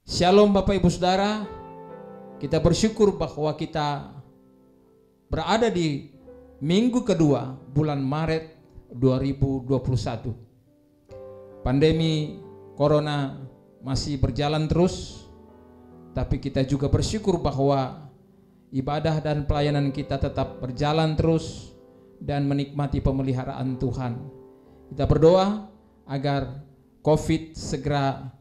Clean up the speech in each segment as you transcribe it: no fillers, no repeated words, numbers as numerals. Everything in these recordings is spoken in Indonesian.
Shalom Bapak Ibu Saudara, kita bersyukur bahwa kita berada di minggu kedua bulan Maret 2021. Pandemi Corona masih berjalan terus, tapi kita juga bersyukur bahwa ibadah dan pelayanan kita tetap berjalan terus dan menikmati pemeliharaan Tuhan. Kita berdoa agar COVID segera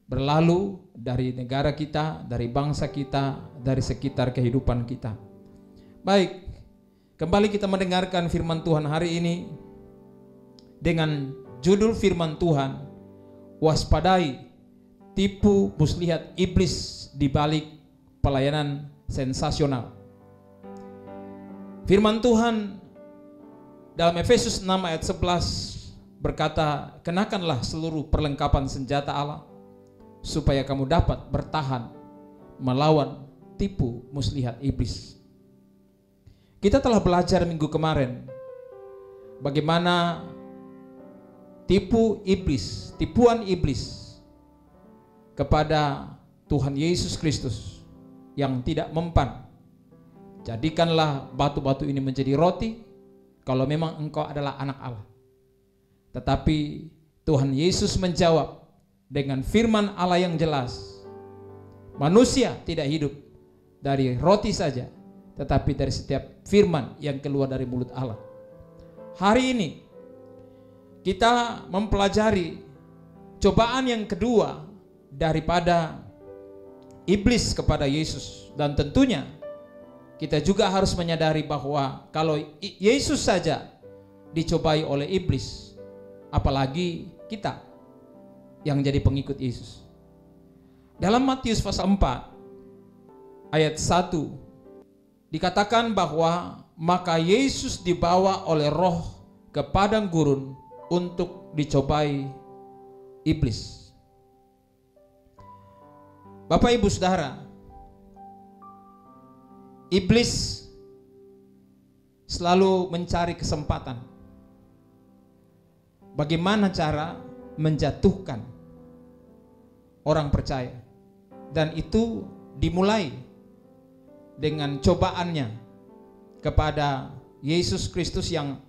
berlalu dari negara kita, dari bangsa kita, dari sekitar kehidupan kita. Baik, kembali kita mendengarkan firman Tuhan hari ini dengan judul firman Tuhan, waspadai tipu muslihat iblis di balik pelayanan sensasional. Firman Tuhan dalam Efesus 6 ayat 11 berkata, kenakanlah seluruh perlengkapan senjata Allah supaya kamu dapat bertahan melawan tipu muslihat iblis. Kita telah belajar minggu kemarin bagaimana tipuan iblis kepada Tuhan Yesus Kristus yang tidak mempan. Jadikanlah batu-batu ini menjadi roti kalau memang engkau adalah anak Allah. Tetapi Tuhan Yesus menjawab dengan firman Allah yang jelas, manusia tidak hidup dari roti saja, tetapi dari setiap firman yang keluar dari mulut Allah. Hari ini kita mempelajari cobaan yang kedua daripada iblis kepada Yesus. Dan tentunya kita juga harus menyadari bahwa kalau Yesus saja dicobai oleh iblis, apalagi kita yang jadi pengikut Yesus. Dalam Matius pasal 4 ayat 1 dikatakan bahwa maka Yesus dibawa oleh roh ke padang gurun untuk dicobai iblis. Bapak Ibu Saudara, iblis selalu mencari kesempatan bagaimana cara menjatuhkan orang percaya, dan itu dimulai dengan cobaannya kepada Yesus Kristus yang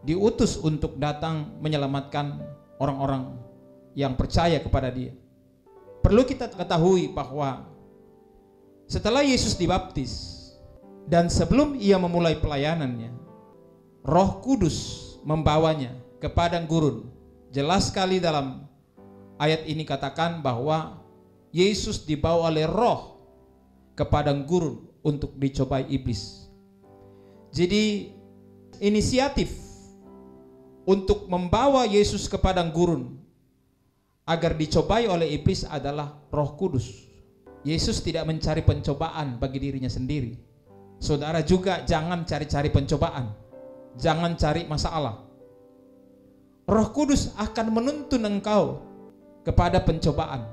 diutus untuk datang menyelamatkan orang-orang yang percaya kepada Dia. Perlu kita ketahui bahwa setelah Yesus dibaptis dan sebelum Ia memulai pelayanannya, Roh Kudus membawanya ke padang gurun. Jelas sekali dalam ayat ini katakan bahwa Yesus dibawa oleh roh ke padang gurun untuk dicobai iblis. Jadi inisiatif untuk membawa Yesus ke padang gurun agar dicobai oleh iblis adalah Roh Kudus. Yesus tidak mencari pencobaan bagi dirinya sendiri. Saudara juga jangan cari-cari pencobaan, jangan cari masalah. Roh Kudus akan menuntun engkau kepada pencobaan.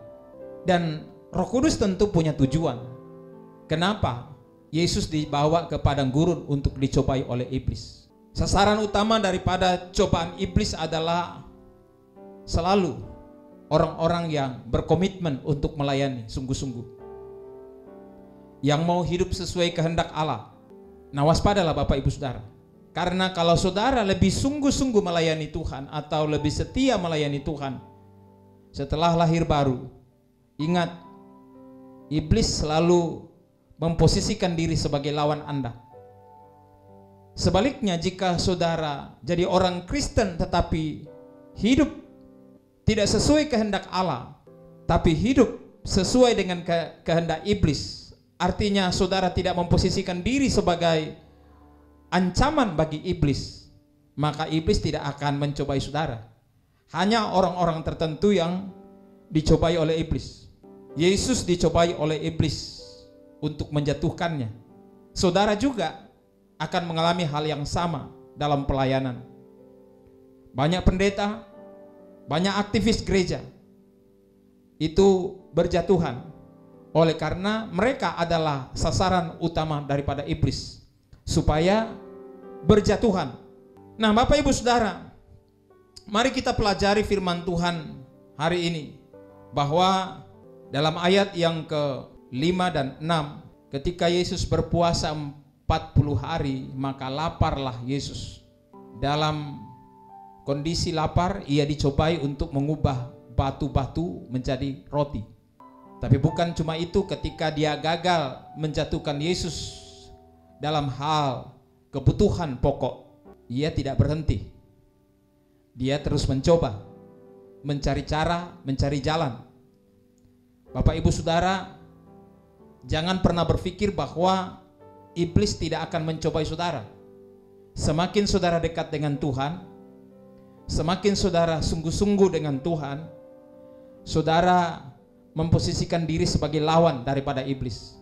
Dan Roh Kudus tentu punya tujuan. Kenapa Yesus dibawa ke padang gurun untuk dicobai oleh iblis? Sasaran utama daripada cobaan iblis adalah selalu orang-orang yang berkomitmen untuk melayani sungguh-sungguh, yang mau hidup sesuai kehendak Allah. Nah, waspadalah Bapak Ibu Saudara, karena kalau saudara lebih sungguh-sungguh melayani Tuhan atau lebih setia melayani Tuhan setelah lahir baru, ingat, iblis selalu memposisikan diri sebagai lawan Anda. Sebaliknya, jika saudara jadi orang Kristen tetapi hidup tidak sesuai kehendak Allah, tapi hidup sesuai dengan kehendak iblis, artinya saudara tidak memposisikan diri sebagai ancaman bagi iblis, maka iblis tidak akan mencobai saudara. Hanya orang-orang tertentu yang dicobai oleh iblis. Yesus dicobai oleh iblis untuk menjatuhkannya. Saudara juga akan mengalami hal yang sama dalam pelayanan. Banyak pendeta, banyak aktivis gereja itu berjatuhan oleh karena mereka adalah sasaran utama daripada iblis supaya berjatuhan. Nah, Bapak Ibu Saudara, mari kita pelajari firman Tuhan hari ini bahwa dalam ayat yang ke-5 dan 6, ketika Yesus berpuasa 40 hari, maka laparlah Yesus. Dalam kondisi lapar, ia dicobai untuk mengubah batu-batu menjadi roti. Tapi bukan cuma itu, ketika dia gagal menjatuhkan Yesus dalam hal kebutuhan pokok, ia tidak berhenti. Dia terus mencoba, mencari cara, mencari jalan. Bapak Ibu Saudara, jangan pernah berpikir bahwa iblis tidak akan mencobai saudara. Semakin saudara dekat dengan Tuhan, semakin saudara sungguh-sungguh dengan Tuhan, saudara memposisikan diri sebagai lawan daripada iblis.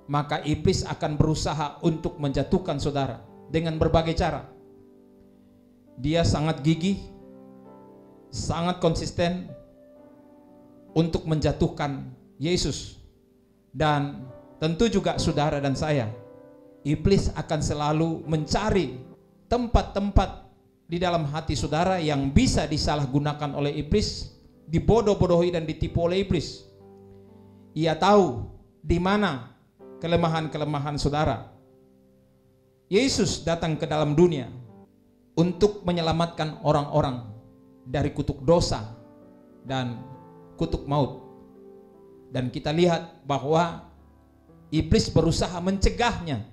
Maka iblis akan berusaha untuk menjatuhkan saudara dengan berbagai cara. Dia sangat gigih, sangat konsisten untuk menjatuhkan Yesus. Dan tentu juga saudara dan saya, iblis akan selalu mencari tempat-tempat di dalam hati saudara yang bisa disalahgunakan oleh iblis, dibodoh-bodohi dan ditipu oleh iblis. Ia tahu di mana kelemahan-kelemahan saudara. Yesus datang ke dalam dunia untuk menyelamatkan orang-orang dari kutuk dosa dan kutuk maut. Dan kita lihat bahwa iblis berusaha mencegahnya.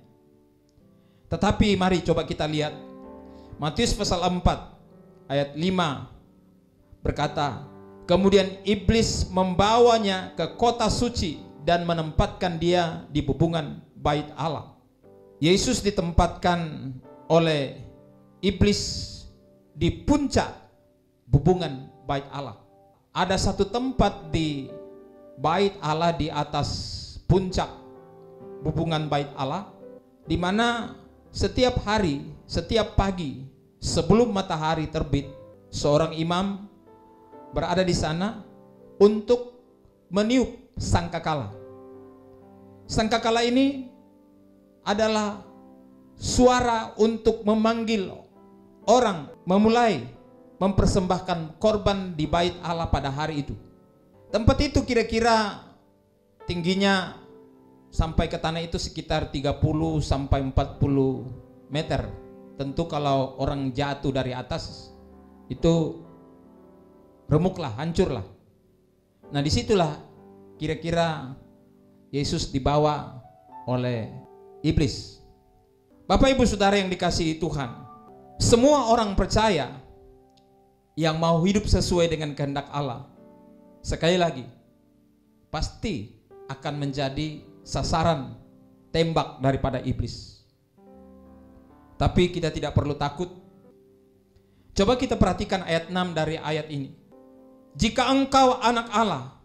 Tetapi mari coba kita lihat Matius pasal 4 ayat 5 berkata, kemudian iblis membawanya ke kota suci dan menempatkan dia di bubungan bait Allah. Yesus ditempatkan oleh iblis di puncak bubungan bait Allah. Ada satu tempat di bait Allah, di atas puncak bubungan bait Allah, di mana setiap hari, setiap pagi sebelum matahari terbit, seorang imam berada di sana untuk meniup sangkakala. Sangkakala ini adalah suara untuk memanggil orang memulai mempersembahkan korban di bait Allah pada hari itu. Tempat itu kira-kira tingginya sampai ke tanah itu sekitar 30 sampai 40 meter. Tentu kalau orang jatuh dari atas itu remuklah, hancurlah. Nah, disitulah kira-kira Yesus dibawa oleh iblis. Bapak Ibu Saudara yang dikasihi Tuhan, semua orang percaya yang mau hidup sesuai dengan kehendak Allah, sekali lagi, pasti akan menjadi sasaran tembak daripada iblis. Tapi kita tidak perlu takut. Coba kita perhatikan ayat 6 dari ayat ini. Jika engkau anak Allah,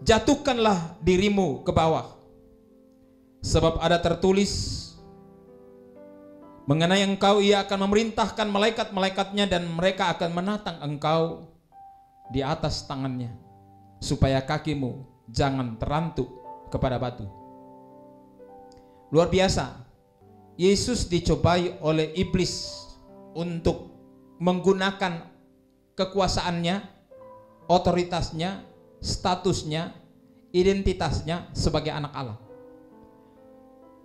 jatuhkanlah dirimu ke bawah. Sebab ada tertulis, mengenai engkau ia akan memerintahkan malaikat-malaikatnya dan mereka akan menatang engkau di atas tangannya, supaya kakimu jangan terantuk kepada batu. Luar biasa. Yesus dicobai oleh iblis untuk menggunakan kekuasaannya, otoritasnya, statusnya, identitasnya sebagai anak Allah.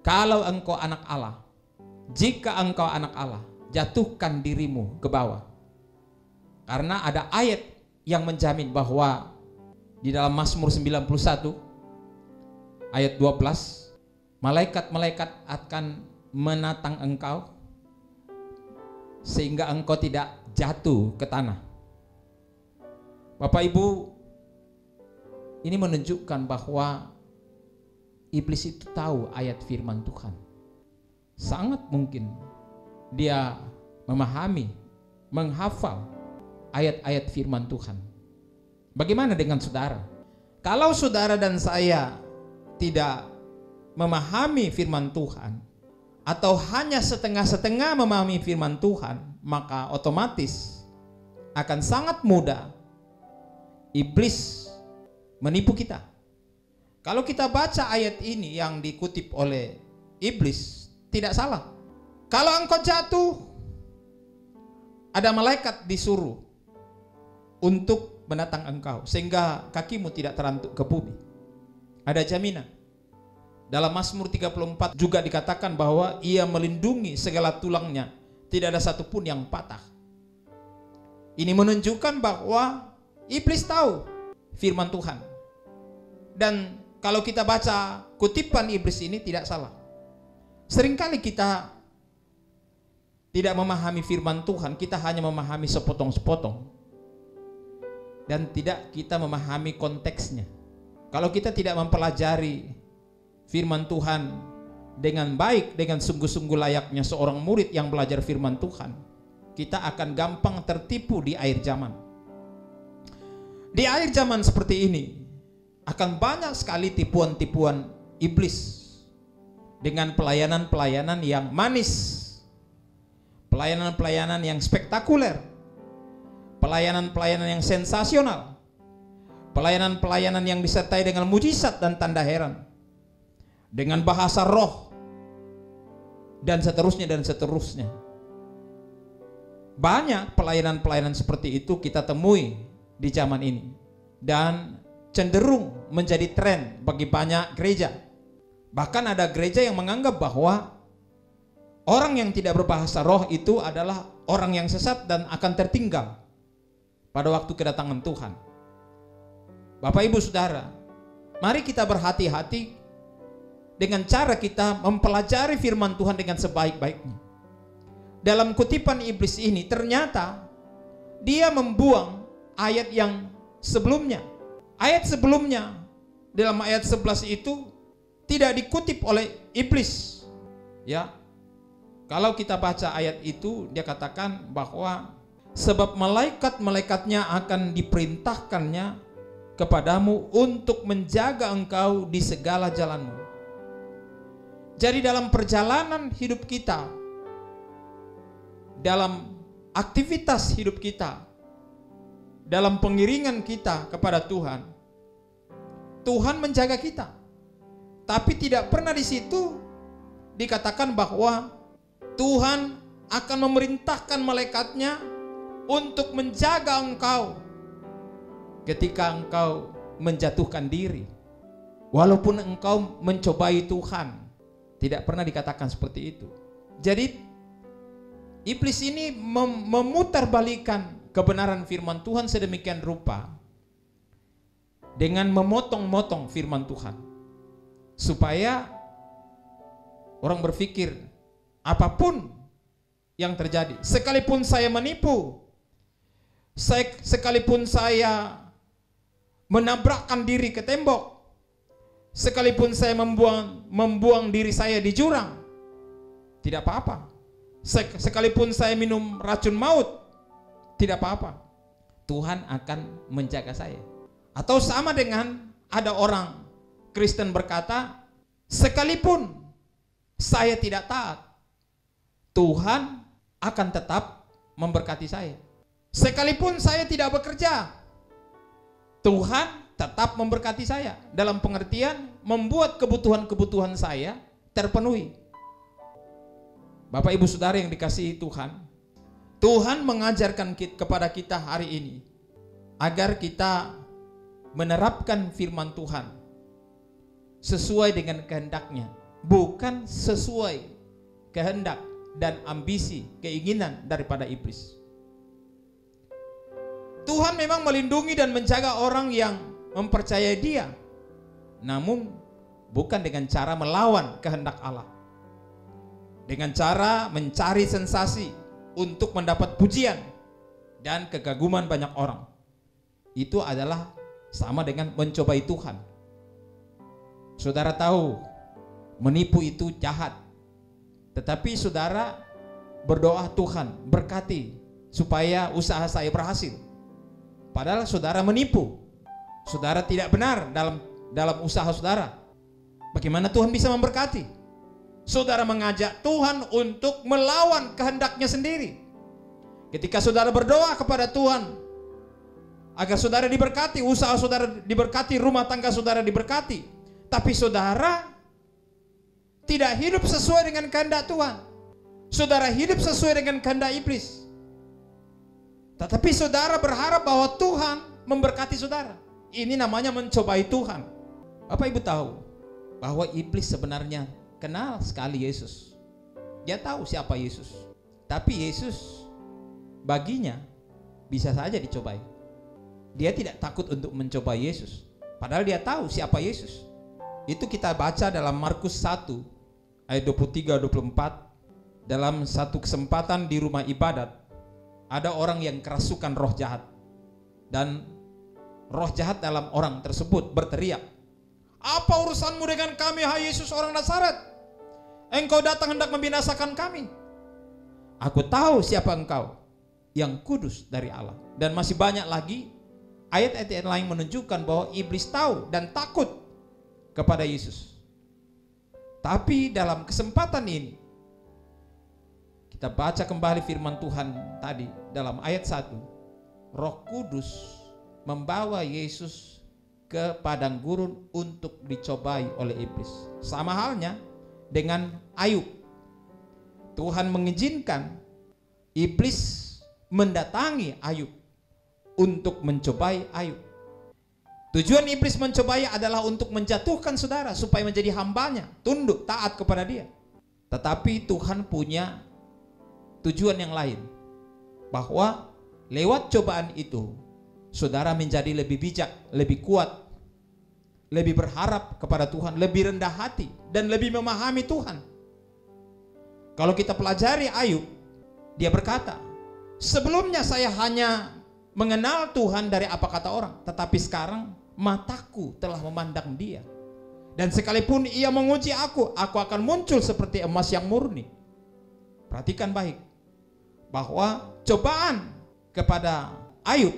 Kalau engkau anak Allah, jika engkau anak Allah, jatuhkan dirimu ke bawah. Karena ada ayat yang menjamin bahwa di dalam Mazmur 91 ayat 12, malaikat-malaikat akan menatang engkau sehingga engkau tidak jatuh ke tanah. Bapak Ibu, ini menunjukkan bahwa iblis itu tahu ayat firman Tuhan. Sangat mungkin dia memahami, menghafal ayat-ayat firman Tuhan. Bagaimana dengan saudara? Kalau saudara dan saya tidak memahami firman Tuhan, atau hanya setengah-setengah memahami firman Tuhan, maka otomatis akan sangat mudah iblis menipu kita. Kalau kita baca ayat ini yang dikutip oleh iblis, tidak salah. Kalau engkau jatuh, ada malaikat disuruh untuk menatang engkau sehingga kakimu tidak terantuk ke bumi. Ada jaminan. Dalam Mazmur 34 juga dikatakan bahwa ia melindungi segala tulangnya, tidak ada satupun yang patah. Ini menunjukkan bahwa iblis tahu firman Tuhan. Dan kalau kita baca kutipan iblis ini tidak salah. Seringkali kita tidak memahami firman Tuhan, kita hanya memahami sepotong-sepotong. Dan tidak kita memahami konteksnya. Kalau kita tidak mempelajari firman Tuhan dengan baik, dengan sungguh-sungguh layaknya seorang murid yang belajar firman Tuhan, kita akan gampang tertipu di akhir zaman. Di akhir zaman seperti ini akan banyak sekali tipuan-tipuan iblis dengan pelayanan-pelayanan yang manis, pelayanan-pelayanan yang spektakuler, pelayanan-pelayanan yang sensasional, pelayanan-pelayanan yang disertai dengan mujizat dan tanda heran, dengan bahasa roh, dan seterusnya dan seterusnya. Banyak pelayanan-pelayanan seperti itu kita temui di zaman ini, dan cenderung menjadi tren bagi banyak gereja. Bahkan ada gereja yang menganggap bahwa orang yang tidak berbahasa roh itu adalah orang yang sesat dan akan tertinggal pada waktu kedatangan Tuhan. Bapak Ibu Saudara, mari kita berhati-hati dengan cara kita mempelajari firman Tuhan dengan sebaik-baiknya. Dalam kutipan iblis ini ternyata dia membuang ayat yang sebelumnya. Ayat sebelumnya dalam ayat 11 itu tidak dikutip oleh iblis. Ya. Kalau kita baca ayat itu, dia katakan bahwa sebab malaikat-malaikatnya akan diperintahkannya kepadamu untuk menjaga engkau di segala jalanmu. Jadi dalam perjalanan hidup kita, dalam aktivitas hidup kita, dalam pengiringan kita kepada Tuhan, Tuhan menjaga kita. Tapi tidak pernah di situ dikatakan bahwa Tuhan akan memerintahkan malaikatnya untuk menjaga engkau ketika engkau menjatuhkan diri. Walaupun engkau mencobai Tuhan, tidak pernah dikatakan seperti itu. Jadi iblis ini memutarbalikkan kebenaran firman Tuhan sedemikian rupa dengan memotong-motong firman Tuhan, supaya orang berpikir apapun yang terjadi, sekalipun saya menipu, sekalipun saya menabrakkan diri ke tembok, sekalipun saya membuang diri saya di jurang, tidak apa-apa. Sekalipun saya minum racun maut, tidak apa-apa. Tuhan akan menjaga saya. Atau sama dengan ada orang Kristen berkata, sekalipun saya tidak taat, Tuhan akan tetap memberkati saya. Sekalipun saya tidak bekerja, Tuhan tetap memberkati saya, dalam pengertian membuat kebutuhan-kebutuhan saya terpenuhi. Bapak Ibu Saudara yang dikasihi Tuhan, Tuhan mengajarkan kepada kita hari ini agar kita menerapkan firman Tuhan sesuai dengan kehendaknya, bukan sesuai kehendak dan ambisi, keinginan daripada iblis. Tuhan memang melindungi dan menjaga orang yang mempercayai Dia, namun bukan dengan cara melawan kehendak Allah, dengan cara mencari sensasi untuk mendapat pujian dan kegaguman banyak orang. Itu adalah sama dengan mencobai Tuhan. Saudara tahu menipu itu jahat, tetapi saudara berdoa, Tuhan berkati supaya usaha saya berhasil. Padahal saudara menipu, saudara tidak benar dalam usaha saudara. Bagaimana Tuhan bisa memberkati? Saudara mengajak Tuhan untuk melawan kehendaknya sendiri. Ketika saudara berdoa kepada Tuhan agar saudara diberkati, usaha saudara diberkati, rumah tangga saudara diberkati, tapi saudara tidak hidup sesuai dengan kehendak Tuhan. Saudara hidup sesuai dengan kehendak iblis. Tetapi saudara berharap bahwa Tuhan memberkati saudara. Ini namanya mencobai Tuhan. Bapak Ibu tahu bahwa iblis sebenarnya kenal sekali Yesus. Dia tahu siapa Yesus. Tapi Yesus baginya bisa saja dicobai. Dia tidak takut untuk mencobai Yesus. Padahal dia tahu siapa Yesus. Itu kita baca dalam Markus 1 ayat 23-24. Dalam satu kesempatan di rumah ibadat, ada orang yang kerasukan roh jahat. Dan roh jahat dalam orang tersebut berteriak, "Apa urusanmu dengan kami, hai Yesus orang Nazaret? Engkau datang hendak membinasakan kami. Aku tahu siapa engkau, yang kudus dari Allah." Dan masih banyak lagi ayat-ayat lain menunjukkan bahwa iblis tahu dan takut kepada Yesus. Tapi dalam kesempatan ini kita baca kembali firman Tuhan tadi dalam ayat 1. Roh Kudus membawa Yesus ke padang gurun untuk dicobai oleh iblis. Sama halnya dengan Ayub. Tuhan mengizinkan iblis mendatangi Ayub untuk mencobai Ayub. Tujuan iblis mencobai adalah untuk menjatuhkan saudara supaya menjadi hambanya, tunduk, taat kepada dia. Tetapi Tuhan punya tujuan yang lain, bahwa lewat cobaan itu saudara menjadi lebih bijak, lebih kuat, lebih berharap kepada Tuhan, lebih rendah hati, dan lebih memahami Tuhan. Kalau kita pelajari Ayub, dia berkata, "Sebelumnya saya hanya mengenal Tuhan dari apa kata orang, tetapi sekarang mataku telah memandang Dia. Dan sekalipun Ia menguji aku akan muncul seperti emas yang murni." Perhatikan baik, bahwa cobaan kepada Ayub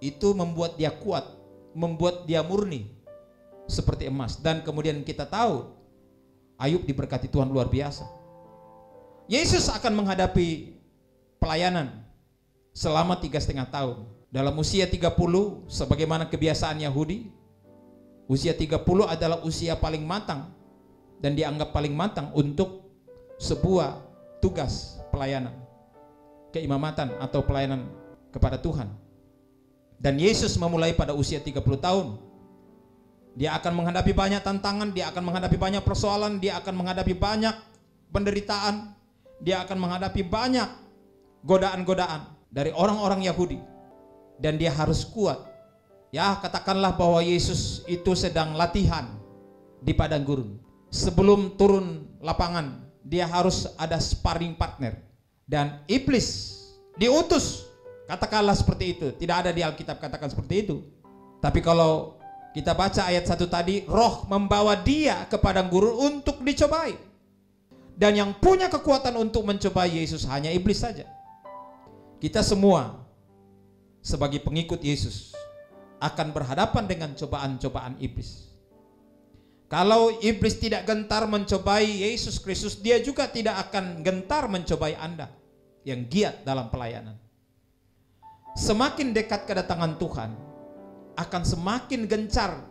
itu membuat dia kuat, membuat dia murni seperti emas. Dan kemudian kita tahu Ayub diberkati Tuhan luar biasa. Yesus akan menghadapi pelayanan selama 3,5 tahun. Dalam usia 30, sebagaimana kebiasaan Yahudi, usia 30 adalah usia paling matang dan dianggap paling matang untuk sebuah tugas pelayanan, keimamatan atau pelayanan kepada Tuhan. Dan Yesus memulai pada usia 30 tahun. Dia akan menghadapi banyak tantangan, dia akan menghadapi banyak persoalan, dia akan menghadapi banyak penderitaan, dia akan menghadapi banyak godaan-godaan dari orang-orang Yahudi. Dan dia harus kuat. Ya, katakanlah bahwa Yesus itu sedang latihan di padang gurun. Sebelum turun lapangan, dia harus ada sparring partner. Dan iblis diutus, katakanlah seperti itu. Tidak ada di Alkitab katakan seperti itu. Tapi kalau kita baca ayat 1 tadi, roh membawa dia ke padang gurun untuk dicobai. Dan yang punya kekuatan untuk mencobai Yesus hanya iblis saja. Kita semua sebagai pengikut Yesus akan berhadapan dengan cobaan-cobaan iblis. Kalau iblis tidak gentar mencobai Yesus Kristus, dia juga tidak akan gentar mencobai Anda yang giat dalam pelayanan. Semakin dekat kedatangan Tuhan, akan semakin gencar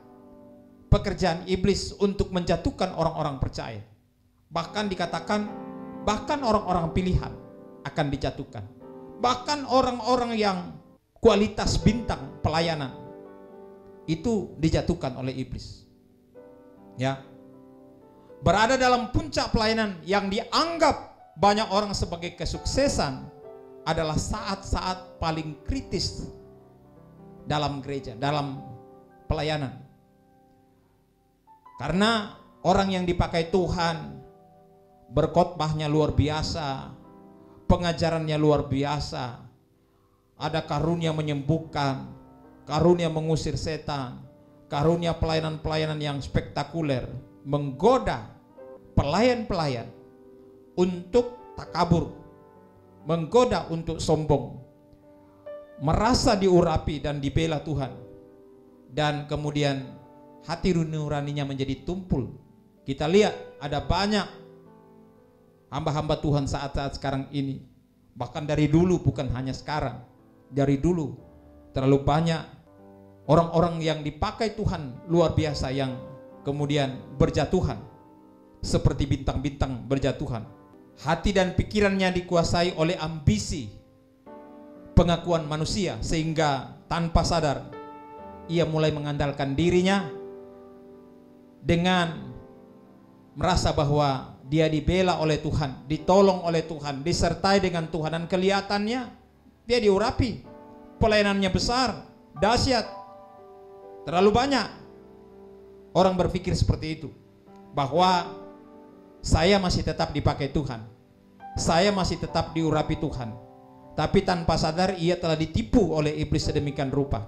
pekerjaan iblis untuk menjatuhkan orang-orang percaya. Bahkan dikatakan, bahkan orang-orang pilihan akan dijatuhkan. Bahkan orang-orang yang kualitas bintang pelayanan itu dijatuhkan oleh iblis. Ya, berada dalam puncak pelayanan yang dianggap banyak orang sebagai kesuksesan adalah saat-saat paling kritis dalam gereja, dalam pelayanan. Karena orang yang dipakai Tuhan berkhotbahnya luar biasa, pengajarannya luar biasa, ada karunia menyembuhkan, karunia mengusir setan, karunia pelayanan-pelayanan yang spektakuler, menggoda pelayan-pelayan untuk takabur, menggoda untuk sombong, merasa diurapi dan dibela Tuhan, dan kemudian hati nuraninya menjadi tumpul. Kita lihat ada banyak hamba-hamba Tuhan saat-saat sekarang ini, bahkan dari dulu, bukan hanya sekarang. Dari dulu terlalu banyak orang-orang yang dipakai Tuhan luar biasa yang kemudian berjatuhan seperti bintang-bintang berjatuhan. Hati dan pikirannya dikuasai oleh ambisi pengakuan manusia, sehingga tanpa sadar ia mulai mengandalkan dirinya dengan merasa bahwa dia dibela oleh Tuhan, ditolong oleh Tuhan, disertai dengan Tuhan, dan kelihatannya dia diurapi. Pelayanannya besar, dahsyat. Terlalu banyak orang berpikir seperti itu, bahwa saya masih tetap dipakai Tuhan, saya masih tetap diurapi Tuhan. Tapi tanpa sadar ia telah ditipu oleh iblis sedemikian rupa,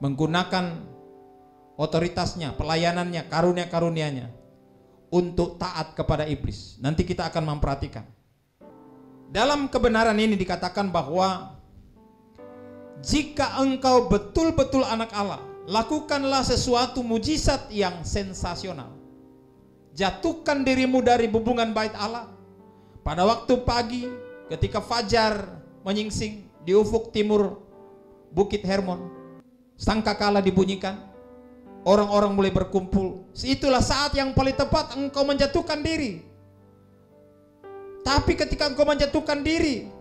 menggunakan otoritasnya, pelayanannya, karunia-karunianya untuk taat kepada iblis. Nanti kita akan memperhatikan. Dalam kebenaran ini dikatakan bahwa jika engkau betul-betul anak Allah, lakukanlah sesuatu mujizat yang sensasional. Jatuhkan dirimu dari hubungan bait Allah pada waktu pagi ketika fajar menyingsing di ufuk timur Bukit Hermon. Sangkakala dibunyikan, orang-orang mulai berkumpul. Itulah saat yang paling tepat engkau menjatuhkan diri. Tapi ketika engkau menjatuhkan diri,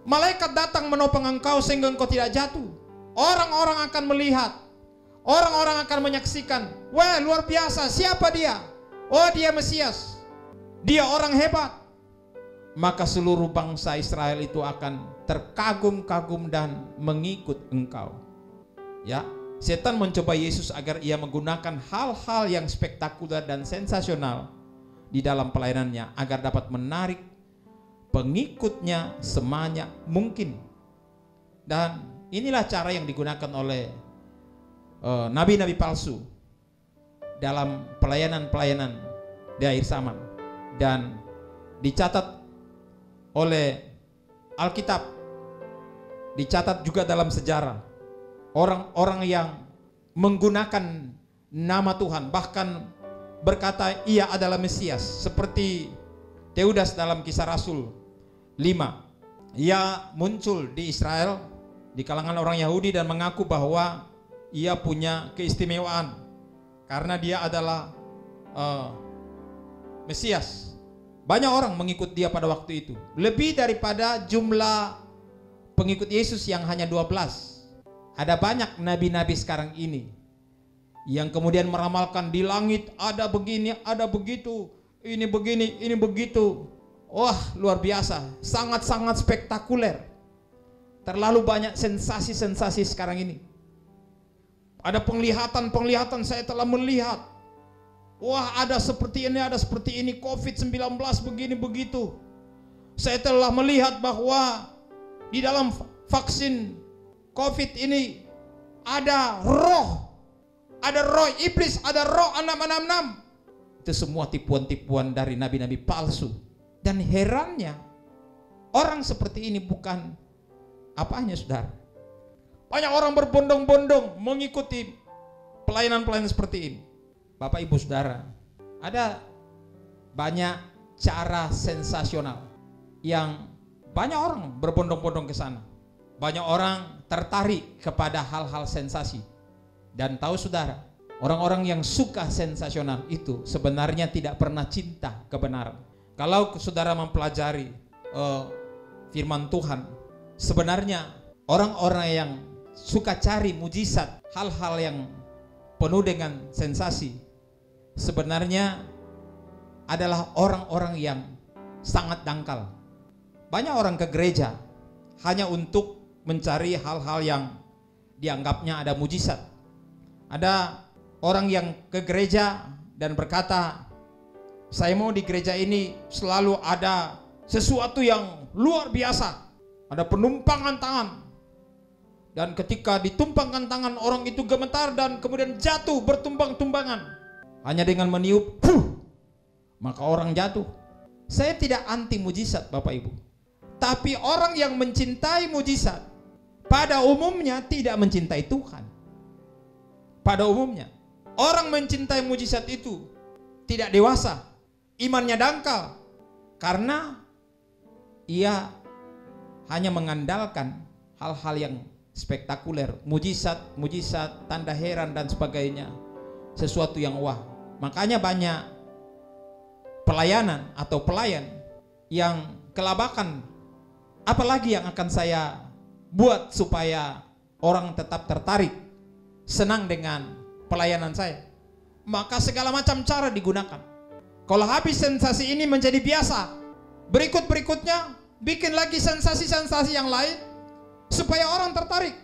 malaikat datang menopang engkau sehingga engkau tidak jatuh. Orang-orang akan melihat, orang-orang akan menyaksikan, wah luar biasa, siapa dia? Oh dia Mesias, dia orang hebat. Maka seluruh bangsa Israel itu akan terkagum-kagum dan mengikut engkau. Ya, setan mencoba Yesus agar ia menggunakan hal-hal yang spektakuler dan sensasional di dalam pelayanannya agar dapat menarik pengikutnya sebanyak mungkin. Dan inilah cara yang digunakan oleh nabi-nabi palsu dalam pelayanan-pelayanan di akhir zaman, dan dicatat oleh Alkitab, dicatat juga dalam sejarah. Orang-orang yang menggunakan nama Tuhan, bahkan berkata ia adalah Mesias, seperti Teudas dalam Kisah Rasul 5. Ia muncul di Israel di kalangan orang Yahudi dan mengaku bahwa ia punya keistimewaan karena dia adalah Mesias. Banyak orang mengikut dia pada waktu itu, lebih daripada jumlah pengikut Yesus yang hanya 12. Ada banyak nabi-nabi sekarang ini yang kemudian meramalkan di langit ada begini, ada begitu, ini begini, ini begitu. Wah, luar biasa, sangat-sangat spektakuler. Terlalu banyak sensasi-sensasi sekarang ini. Ada penglihatan-penglihatan, saya telah melihat. Wah, ada seperti ini, ada seperti ini, COVID-19 begini begitu. Saya telah melihat bahwa di dalam vaksin COVID ini ada roh iblis, ada roh 666. Itu semua tipuan-tipuan dari nabi-nabi palsu. Dan herannya, orang seperti ini bukan apanya, saudara. Banyak orang berbondong-bondong mengikuti pelayanan-pelayanan seperti ini. Bapak Ibu Saudara, ada banyak cara sensasional yang banyak orang berbondong-bondong ke sana. Banyak orang tertarik kepada hal-hal sensasi. Dan tahu saudara, orang-orang yang suka sensasional itu sebenarnya tidak pernah cinta kebenaran. Kalau saudara mempelajari firman Tuhan, sebenarnya orang-orang yang suka cari mujizat, hal-hal yang penuh dengan sensasi, sebenarnya adalah orang-orang yang sangat dangkal. Banyak orang ke gereja hanya untuk mencari hal-hal yang dianggapnya ada mujizat. Ada orang yang ke gereja dan berkata, saya mau di gereja ini selalu ada sesuatu yang luar biasa. Ada penumpangan tangan. Dan ketika ditumpangkan tangan, orang itu gemetar dan kemudian jatuh bertumbang-tumbangan. Hanya dengan meniup, maka orang jatuh. Saya tidak anti mujizat Bapak Ibu. Tapi orang yang mencintai mujizat pada umumnya tidak mencintai Tuhan. Pada umumnya orang mencintai mujizat itu tidak dewasa, imannya dangkal, karena ia hanya mengandalkan hal-hal yang spektakuler, mujizat, tanda heran dan sebagainya, sesuatu yang wah. Makanya banyak pelayanan atau pelayan yang kelabakan. Apalagi yang akan saya buat supaya orang tetap tertarik senang dengan pelayanan saya, maka segala macam cara digunakan. Kalau habis sensasi ini menjadi biasa, berikutnya bikin lagi sensasi-sensasi yang lain supaya orang tertarik.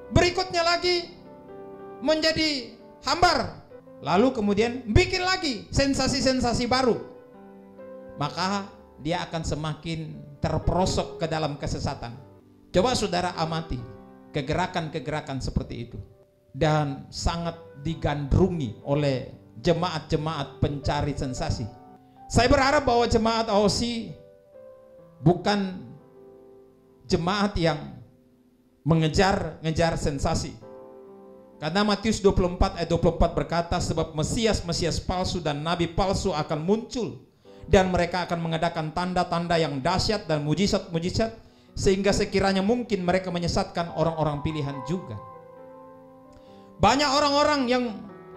Berikutnya lagi menjadi hambar, lalu kemudian bikin lagi sensasi-sensasi baru. Maka dia akan semakin terperosok ke dalam kesesatan. Coba saudara amati kegerakan-kegerakan seperti itu, dan sangat digandrungi oleh jemaat-jemaat pencari sensasi. Saya berharap bahwa jemaat AOC bukan jemaat yang mengejar sensasi. Karena Matius 24 ayat 24 berkata, sebab Mesias palsu dan nabi palsu akan muncul, dan mereka akan mengadakan tanda-tanda yang dahsyat dan mujizat-mujizat, sehingga sekiranya mungkin mereka menyesatkan orang-orang pilihan juga. Banyak orang-orang yang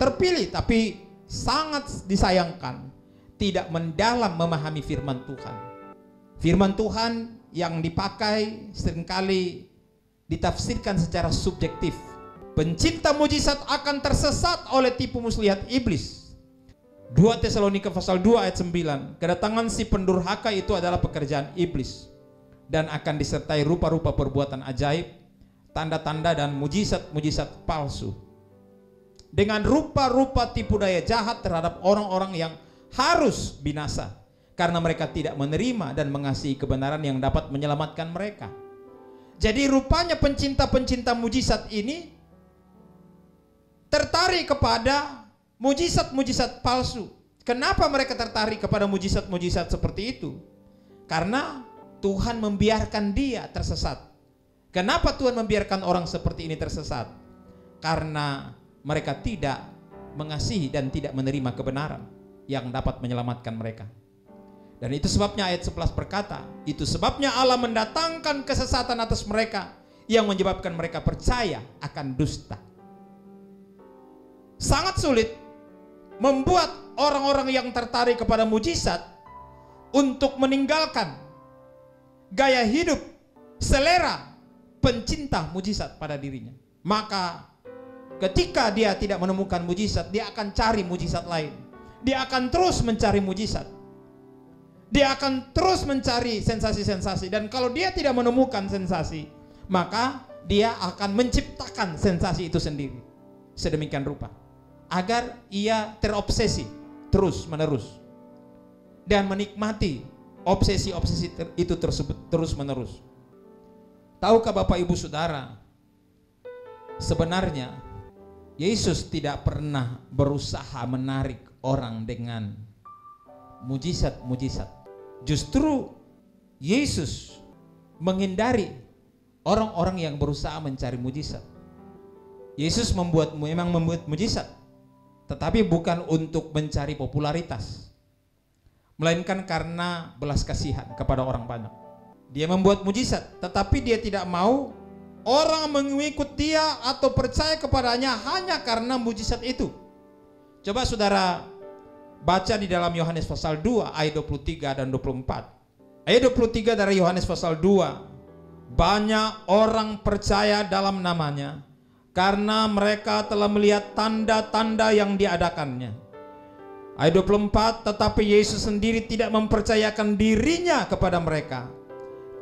terpilih tapi sangat disayangkan tidak mendalam memahami firman Tuhan. Firman Tuhan yang dipakai seringkali ditafsirkan secara subjektif. Pencinta mujizat akan tersesat oleh tipu muslihat iblis. 2 Tesalonika pasal 2 ayat 9. Kedatangan si pendurhaka itu adalah pekerjaan iblis, dan akan disertai rupa-rupa perbuatan ajaib, tanda-tanda dan mujizat-mujizat palsu, dengan rupa-rupa tipu daya jahat terhadap orang-orang yang harus binasa, karena mereka tidak menerima dan mengasihi kebenaran yang dapat menyelamatkan mereka. Jadi rupanya pencinta-pencinta mujizat ini tertarik kepada mujizat-mujizat palsu. Kenapa mereka tertarik kepada mujizat-mujizat seperti itu? Karena Tuhan membiarkan dia tersesat. Kenapa Tuhan membiarkan orang seperti ini tersesat? Karena mereka tidak mengasihi dan tidak menerima kebenaran yang dapat menyelamatkan mereka. Dan itu sebabnya ayat 11 berkata, itu sebabnya Allah mendatangkan kesesatan atas mereka yang menyebabkan mereka percaya akan dusta. Sangat sulit membuat orang-orang yang tertarik kepada mujizat untuk meninggalkan gaya hidup, selera pencinta mujizat pada dirinya. Maka ketika dia tidak menemukan mujizat, dia akan cari mujizat lain. Dia akan terus mencari mujizat. Dia akan terus mencari sensasi-sensasi. Dan kalau dia tidak menemukan sensasi, maka dia akan menciptakan sensasi itu sendiri. Sedemikian rupa, agar ia terobsesi terus menerus dan menikmati obsesi-obsesi itu tersebut terus menerus. Tahukah Bapak Ibu Saudara, sebenarnya Yesus tidak pernah berusaha menarik orang dengan mujizat-mujizat. Justru Yesus menghindari orang-orang yang berusaha mencari mujizat. Yesus memang membuat mujizat, tetapi bukan untuk mencari popularitas, melainkan karena belas kasihan kepada orang banyak. Dia membuat mujizat, tetapi dia tidak mau orang mengikut dia atau percaya kepadanya hanya karena mujizat itu. Coba saudara baca di dalam Yohanes pasal 2 ayat 23 dan 24. Ayat 23 dari Yohanes pasal 2, banyak orang percaya dalam namanya karena mereka telah melihat tanda-tanda yang diadakannya. Ayat 24, tetapi Yesus sendiri tidak mempercayakan dirinya kepada mereka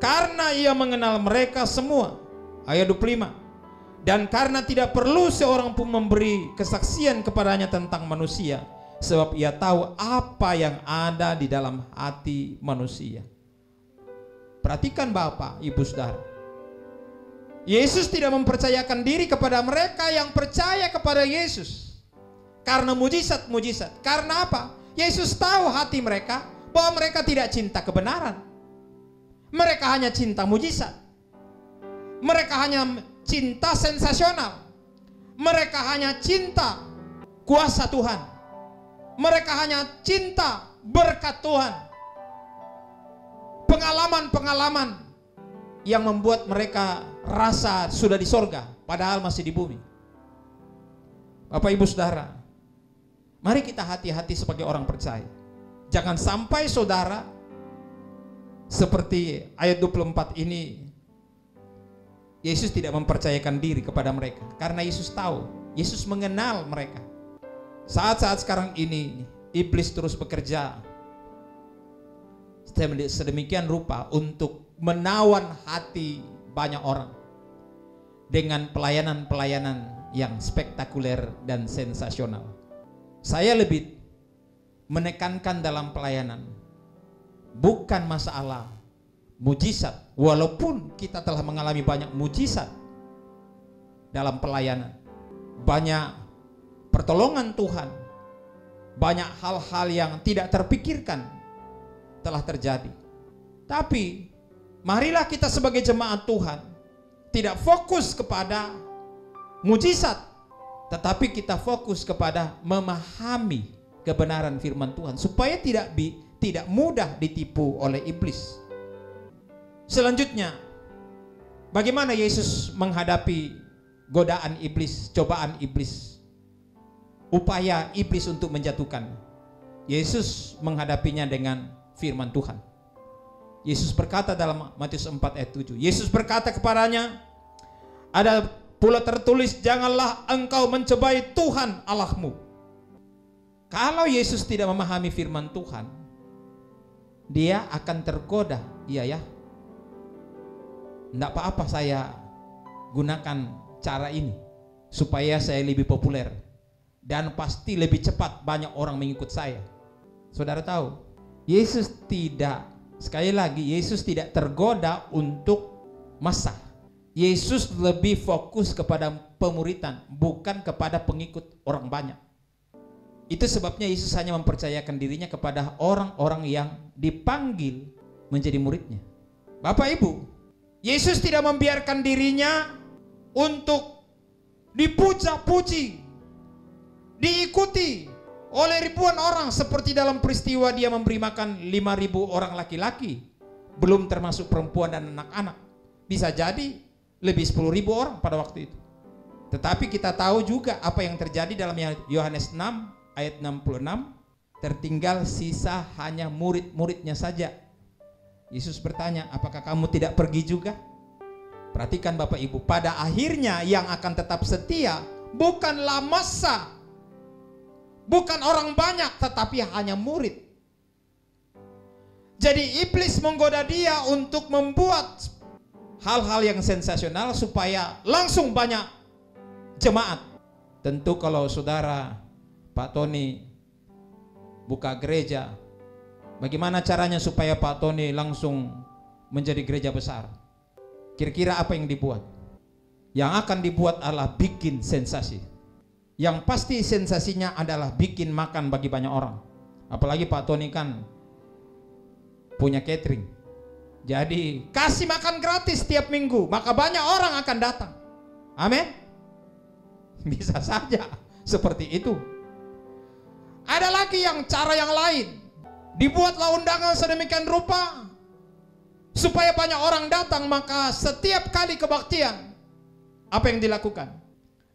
karena ia mengenal mereka semua. Ayat 25, dan karena tidak perlu seorang pun memberi kesaksian kepadanya tentang manusia, sebab ia tahu apa yang ada di dalam hati manusia. Perhatikan Bapak, Ibu, Saudara, Yesus tidak mempercayakan diri kepada mereka yang percaya kepada Yesus karena mujizat-mujizat. Karena apa? Yesus tahu hati mereka, bahwa mereka tidak cinta kebenaran. Mereka hanya cinta mujizat. Mereka hanya cinta sensasional. Mereka hanya cinta kuasa Tuhan. Mereka hanya cinta berkat Tuhan. Pengalaman-pengalaman yang membuat mereka rasa sudah di sorga, padahal masih di bumi. Bapak Ibu Saudara, mari kita hati-hati sebagai orang percaya. Jangan sampai saudara seperti ayat 24 ini, Yesus tidak mempercayakan diri kepada mereka karena Yesus tahu Yesus mengenal mereka. Saat-saat sekarang ini iblis terus bekerja sedemikian rupa untuk menawan hati banyak orang dengan pelayanan-pelayanan yang spektakuler dan sensasional. Saya lebih menekankan dalam pelayanan bukan masalah mujizat, walaupun kita telah mengalami banyak mujizat dalam pelayanan, banyak pertolongan Tuhan, banyak hal-hal yang tidak terpikirkan telah terjadi. Tapi marilah kita sebagai jemaat Tuhan tidak fokus kepada mujizat, tetapi kita fokus kepada memahami kebenaran firman Tuhan supaya tidak mudah ditipu oleh iblis. Selanjutnya, bagaimana Yesus menghadapi godaan iblis, cobaan iblis, upaya iblis untuk menjatuhkan? Yesus menghadapinya dengan firman Tuhan. Yesus berkata dalam Matius 4 ayat 7, Yesus berkata kepadanya, ada pula tertulis, janganlah engkau mencobai Tuhan Allahmu. Kalau Yesus tidak memahami firman Tuhan, dia akan tergoda. Iya ya, enggak apa-apa saya gunakan cara ini supaya saya lebih populer dan pasti lebih cepat banyak orang mengikut saya. Saudara tahu, Yesus tidak, sekali lagi, Yesus tidak tergoda untuk massa. Yesus lebih fokus kepada pemuritan, bukan kepada pengikut orang banyak. Itu sebabnya Yesus hanya mempercayakan dirinya kepada orang-orang yang dipanggil menjadi muridnya. Bapak Ibu, Yesus tidak membiarkan dirinya untuk dipuja-puji, diikuti oleh ribuan orang, seperti dalam peristiwa dia memberi makan 5.000 orang laki-laki, belum termasuk perempuan dan anak-anak. Bisa jadi lebih 10.000 orang pada waktu itu. Tetapi kita tahu juga apa yang terjadi dalam Yohanes 6 ayat 66, tertinggal sisa hanya murid-muridnya saja. Yesus bertanya, apakah kamu tidak pergi juga? Perhatikan Bapak Ibu, pada akhirnya yang akan tetap setia bukanlah massa, bukan orang banyak, tetapi hanya murid. Jadi iblis menggoda dia untuk membuat hal-hal yang sensasional supaya langsung banyak jemaat. Tentu kalau saudara Pak Tony buka gereja, bagaimana caranya supaya Pak Tony langsung menjadi gereja besar? Kira-kira apa yang dibuat? Yang akan dibuat adalah bikin sensasi. Yang pasti sensasinya adalah bikin makan bagi banyak orang. Apalagi Pak Tony kan punya catering. Jadi kasih makan gratis setiap minggu, maka banyak orang akan datang. Amin. Bisa saja seperti itu. Ada lagi yang cara yang lain. Dibuatlah undangan sedemikian rupa supaya banyak orang datang, maka setiap kali kebaktian apa yang dilakukan?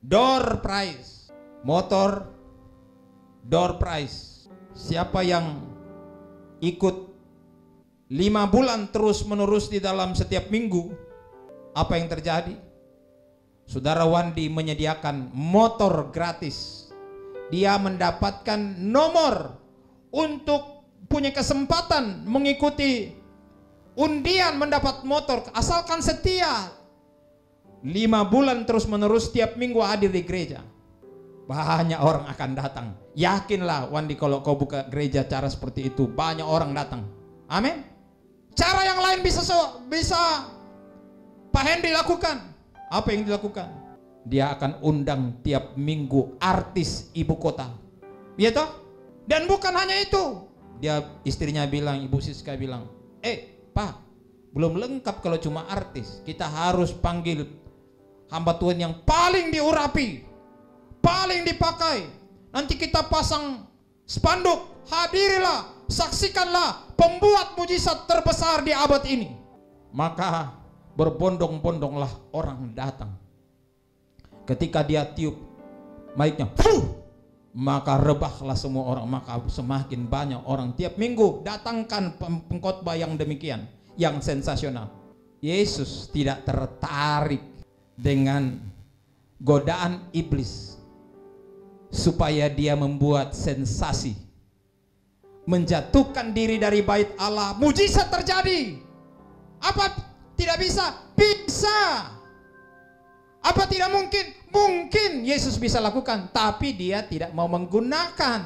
Door prize. Motor door prize. Siapa yang ikut 5 bulan terus menerus di dalam setiap minggu, apa yang terjadi? Saudara Wandi menyediakan motor gratis. Dia mendapatkan nomor untuk punya kesempatan mengikuti undian mendapat motor, asalkan setia 5 bulan terus menerus setiap minggu hadir di gereja. Banyak orang akan datang. Yakinlah Wandi, kalau kau buka gereja cara seperti itu, banyak orang datang. Amin. Cara yang lain bisa Pak Hendy lakukan. Apa yang dilakukan? Dia akan undang tiap minggu artis ibu kota. Iya toh? Dan bukan hanya itu. Dia, istrinya bilang, Ibu Siska bilang, Pak, belum lengkap kalau cuma artis. Kita harus panggil hamba Tuhan yang paling diurapi, paling dipakai. Nanti kita pasang spanduk, hadirilah, saksikanlah pembuat mujizat terbesar di abad ini. Maka berbondong-bondonglah orang datang. Ketika dia tiup mic-nya, maka rebahlah semua orang. Maka semakin banyak orang tiap minggu datangkan pengkhotbah yang demikian, yang sensasional. Yesus tidak tertarik dengan godaan iblis supaya dia membuat sensasi, menjatuhkan diri dari bait Allah. Mujizat terjadi. Apa tidak bisa? Bisa. Apa tidak mungkin? Mungkin Yesus bisa lakukan, tapi dia tidak mau menggunakan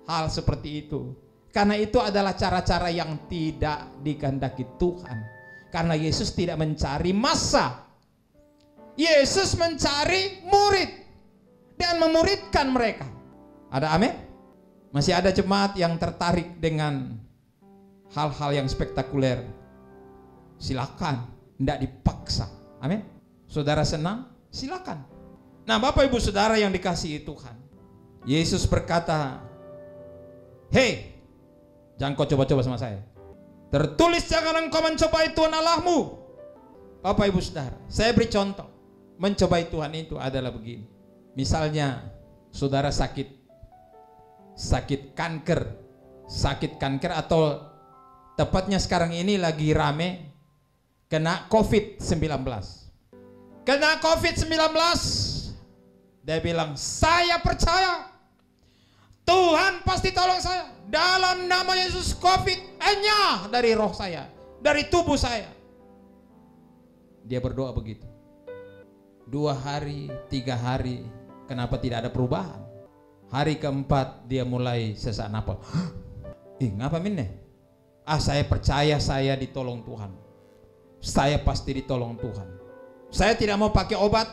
hal seperti itu. Karena itu adalah cara-cara yang tidak dikehendaki Tuhan. Karena Yesus tidak mencari massa. Yesus mencari murid dan memuridkan mereka. Ada amin? Masih ada jemaat yang tertarik dengan hal-hal yang spektakuler. Silakan, tidak dipaksa. Amin. Saudara senang? Silakan. Nah, Bapak Ibu Saudara yang dikasihi Tuhan, Yesus berkata, "Hei, jangan kau coba-coba sama saya. Tertulis, jangan engkau mencobai Tuhan Allahmu." Bapak Ibu Saudara, saya beri contoh. Mencobai Tuhan itu adalah begini. Misalnya saudara sakit kanker, atau tepatnya sekarang ini lagi rame kena COVID-19. Kena COVID-19, dia bilang, "Saya percaya Tuhan pasti tolong saya. Dalam nama Yesus, COVID enyah dari roh saya, dari tubuh saya." Dia berdoa begitu. 2 hari, 3 hari, kenapa tidak ada perubahan? Hari keempat dia mulai sesak napas. Ngapa minne? Saya percaya saya ditolong Tuhan. Saya pasti ditolong Tuhan. Saya tidak mau pakai obat.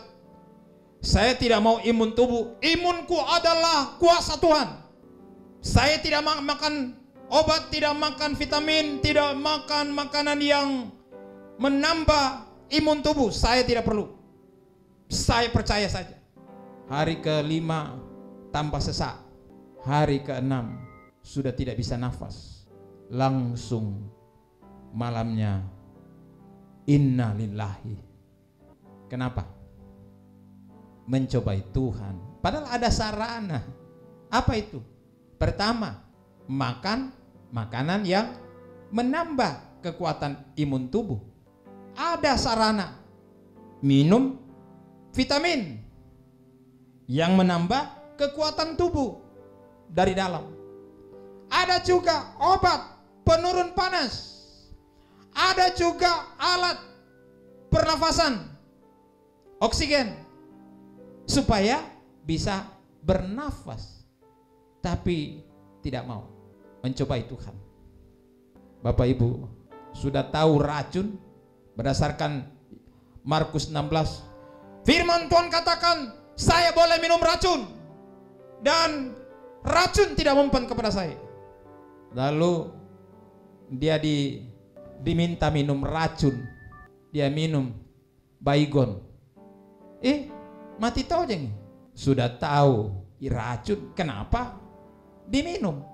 Saya tidak mau imun tubuh. Imunku adalah kuasa Tuhan. Saya tidak makan obat, tidak makan vitamin, tidak makan makanan yang menambah imun tubuh. Saya tidak perlu. Saya percaya saja. Hari ke-5 tambah sesak. Hari ke-6 sudah tidak bisa nafas. Langsung malamnya inna lillahi. Kenapa? Mencobai Tuhan. Padahal ada sarana. Apa itu? Pertama, makan makanan yang menambah kekuatan imun tubuh. Ada sarana. Minum vitamin yang menambah kekuatan tubuh dari dalam. Ada juga obat penurun panas. Ada juga alat pernafasan, oksigen, supaya bisa bernafas. Tapi tidak mau mencobai Tuhan. Bapak Ibu sudah tahu racun berdasarkan Markus 16. Firman Tuhan katakan, saya boleh minum racun dan racun tidak mempan kepada saya. Lalu dia diminta minum racun, dia minum baygon. Mati tahu jeng. Sudah tahu racun, kenapa diminum?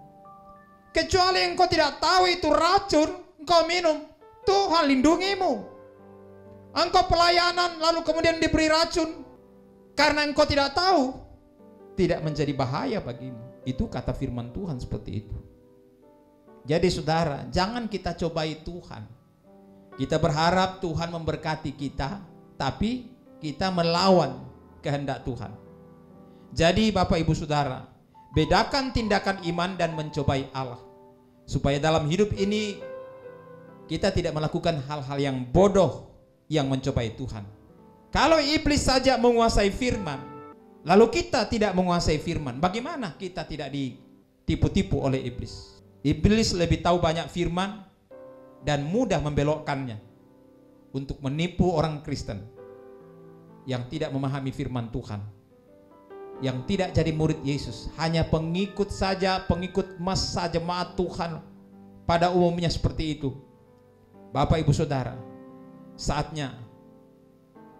Kecuali engkau tidak tahu itu racun, engkau minum, Tuhan lindungimu. Engkau pelayanan lalu kemudian diberi racun karena engkau tidak tahu, tidak menjadi bahaya bagimu. Itu kata firman Tuhan seperti itu. Jadi saudara, jangan kita cobai Tuhan. Kita berharap Tuhan memberkati kita, tapi kita melawan kehendak Tuhan. Jadi Bapak Ibu Saudara, bedakan tindakan iman dan mencobai Allah, supaya dalam hidup ini kita tidak melakukan hal-hal yang bodoh yang mencobai Tuhan. Kalau iblis saja menguasai firman, lalu kita tidak menguasai firman, bagaimana kita tidak ditipu-tipu oleh iblis? Iblis lebih tahu banyak firman dan mudah membelokkannya untuk menipu orang Kristen yang tidak memahami firman Tuhan, yang tidak jadi murid Yesus, hanya pengikut saja, pengikut massa jemaat Tuhan pada umumnya seperti itu. Bapak Ibu Saudara, saatnya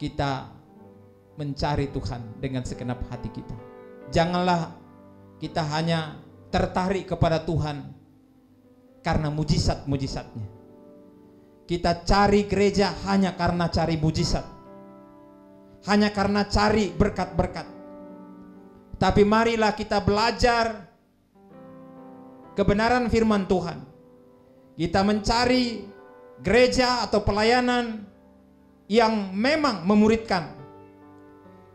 kita mencari Tuhan dengan segenap hati kita. Janganlah kita hanya tertarik kepada Tuhan karena mujizat-mujizatnya. Kita cari gereja hanya karena cari mujizat, hanya karena cari berkat-berkat. Tapi marilah kita belajar kebenaran firman Tuhan. Kita mencari gereja atau pelayanan yang memang memuridkan,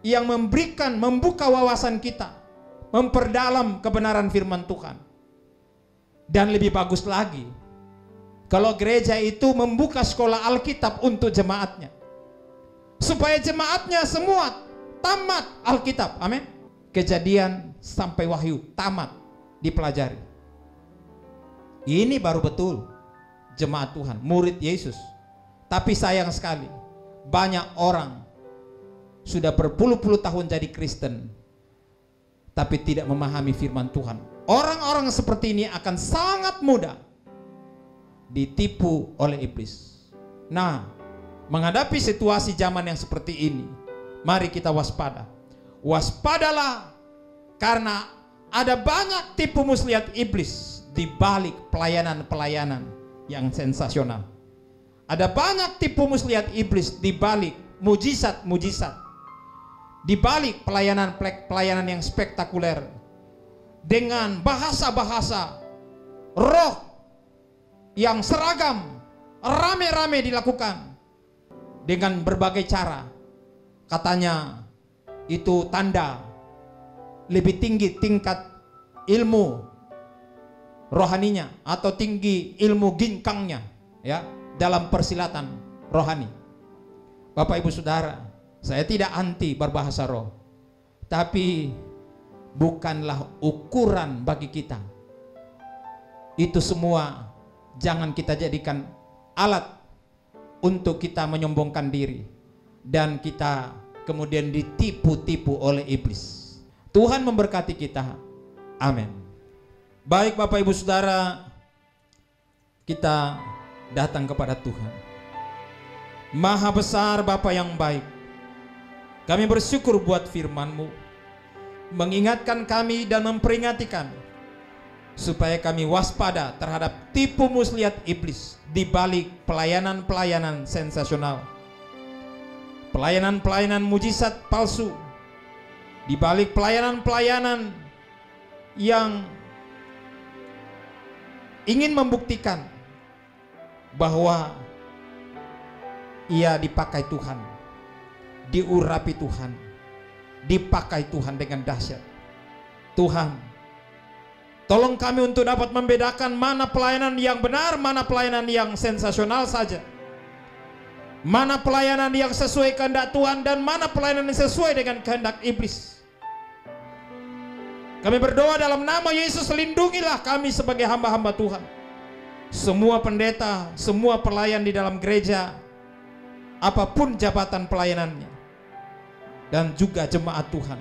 yang memberikan, membuka wawasan kita, memperdalam kebenaran firman Tuhan. Dan lebih bagus lagi, kalau gereja itu membuka sekolah Alkitab untuk jemaatnya, supaya jemaatnya semua tamat Alkitab. Amin. Kejadian sampai Wahyu tamat dipelajari. Ini baru betul jemaat Tuhan, murid Yesus. Tapi sayang sekali, banyak orang sudah berpuluh-puluh tahun jadi Kristen, tapi tidak memahami firman Tuhan. Orang-orang seperti ini akan sangat mudah ditipu oleh iblis. Nah, menghadapi situasi zaman yang seperti ini, mari kita waspada. Waspadalah, karena ada banyak tipu muslihat iblis di balik pelayanan-pelayanan yang sensasional. Ada banyak tipu muslihat iblis di balik mujizat-mujizat, di balik pelayanan yang spektakuler, dengan bahasa-bahasa roh yang seragam, rame-rame dilakukan dengan berbagai cara. Katanya itu tanda lebih tinggi tingkat ilmu rohaninya atau tinggi ilmu ginkangnya, ya, dalam persilatan rohani. Bapak Ibu Saudara, saya tidak anti berbahasa roh, tapi bukanlah ukuran bagi kita. Itu semua jangan kita jadikan alat untuk kita menyombongkan diri dan kita kemudian ditipu-tipu oleh iblis. Tuhan memberkati kita. Amin. Baik Bapak Ibu Saudara, kita datang kepada Tuhan. Maha besar Bapa yang baik, kami bersyukur buat firman-Mu, mengingatkan kami dan memperingati kami supaya kami waspada terhadap tipu muslihat iblis di balik pelayanan-pelayanan sensasional, pelayanan-pelayanan mujizat palsu, di balik pelayanan-pelayanan yang ingin membuktikan bahwa ia dipakai Tuhan, diurapi Tuhan, dipakai Tuhan dengan dahsyat. Tuhan, tolong kami untuk dapat membedakan mana pelayanan yang benar, mana pelayanan yang sensasional saja, mana pelayanan yang sesuai kehendak Tuhan, dan mana pelayanan yang sesuai dengan kehendak iblis. Kami berdoa dalam nama Yesus, lindungilah kami sebagai hamba-hamba Tuhan, semua pendeta, semua pelayan di dalam gereja, apapun jabatan pelayanannya, dan juga jemaat Tuhan,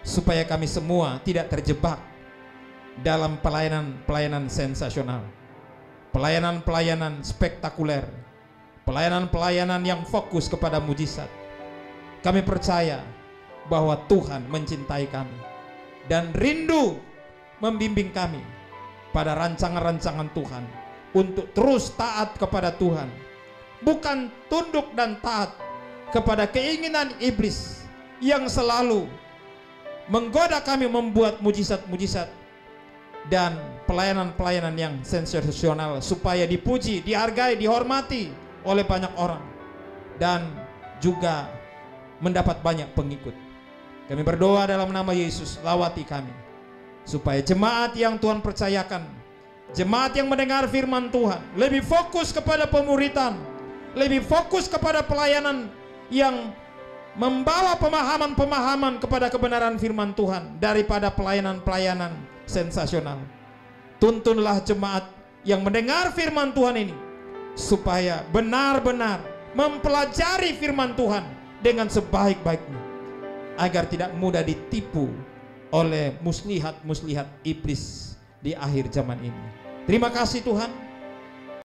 supaya kami semua tidak terjebak dalam pelayanan-pelayanan sensasional, pelayanan-pelayanan spektakuler, pelayanan-pelayanan yang fokus kepada mujizat. Kami percaya bahwa Tuhan mencintai kami dan rindu membimbing kami pada rancangan-rancangan Tuhan untuk terus taat kepada Tuhan, bukan tunduk dan taat kepada keinginan iblis yang selalu menggoda kami membuat mujizat-mujizat dan pelayanan-pelayanan yang sensasional supaya dipuji, dihargai, dihormati oleh banyak orang dan juga mendapat banyak pengikut. Kami berdoa dalam nama Yesus, lawati kami supaya jemaat yang Tuhan percayakan, jemaat yang mendengar firman Tuhan, lebih fokus kepada pemuritan, lebih fokus kepada pelayanan yang membawa pemahaman-pemahaman kepada kebenaran firman Tuhan daripada pelayanan-pelayanan sensasional. Tuntunlah jemaat yang mendengar firman Tuhan ini supaya benar-benar mempelajari firman Tuhan dengan sebaik-baiknya, agar tidak mudah ditipu oleh muslihat-muslihat iblis di akhir zaman ini. Terima kasih Tuhan.